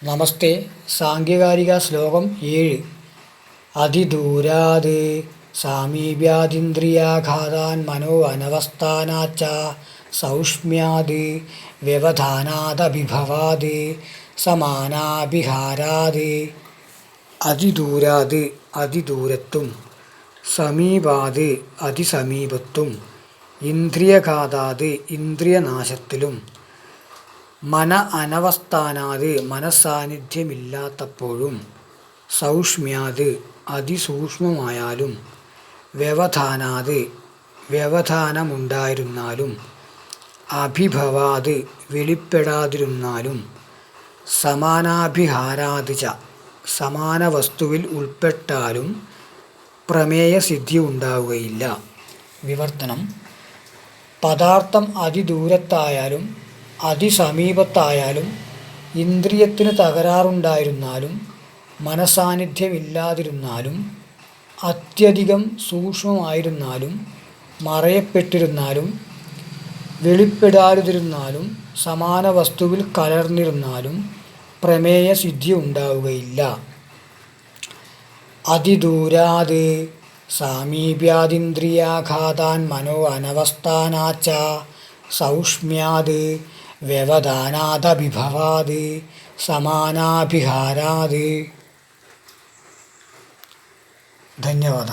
നമസ്തേ. സാംഖ്യകാരിക ശ്ലോകം 7. അതിദൂരാത് സാമീപ്യാദിന്ദ്രിയാഘാതാൻ മനോ അനവസ്ഥാനാച്ച സൗഷ്മ്യാത് വ്യവധാനാദഭിഭവാത് സമാനാഭിഹാരാത്. അതിദൂരാത് അതിദൂരത്തും, സമീപാത് അതിസമീപത്തും, ഇന്ദ്രിയഘാതാത് ഇന്ദ്രിയനാശത്തിലും, മന അനവസ്ഥാനാത് മനസ്സാന്നിധ്യമില്ലാത്തപ്പോഴും, സൗഷ്മ്യാത് അതിസൂക്ഷ്മമായാലും, വ്യവധാനാത് വ്യവധാനമുണ്ടായിരുന്നാലും, അഭിഭവാത് വെളിപ്പെടാതിരുന്നാലും, സമാനാഭിഹാരാത് ച സമാന വസ്തുവിൽ ഉൾപ്പെട്ടാലും പ്രമേയസിദ്ധി ഉണ്ടാവുകയില്ല. വിവർത്തനം: പദാർത്ഥം അതിദൂരത്തായാലും അതിസമീപത്തായാലും, ഇന്ദ്രിയത്തിന് തകരാറുണ്ടായിരുന്നാലും, മനസാന്നിധ്യമില്ലാതിരുന്നാലും, അത്യധികം സൂക്ഷ്മമായിരുന്നാലും, മറയപ്പെട്ടിരുന്നാലും, വെളിപ്പെടാതിരുന്നാലും, സമാന വസ്തുവിൽ കലർന്നിരുന്നാലും പ്രമേയസിദ്ധി ഉണ്ടാവുകയില്ല. അതിദൂരാത് സാമീപ്യാദിന്ദ്രിയാഘാതാൻ മനോ അനവസ്ഥാനാച്ച സൗഷ്മ്യാത് വ്യവധാനാദഭിഭവാത് സമാനാഭിഹാരാത്. ധന്യവാദ.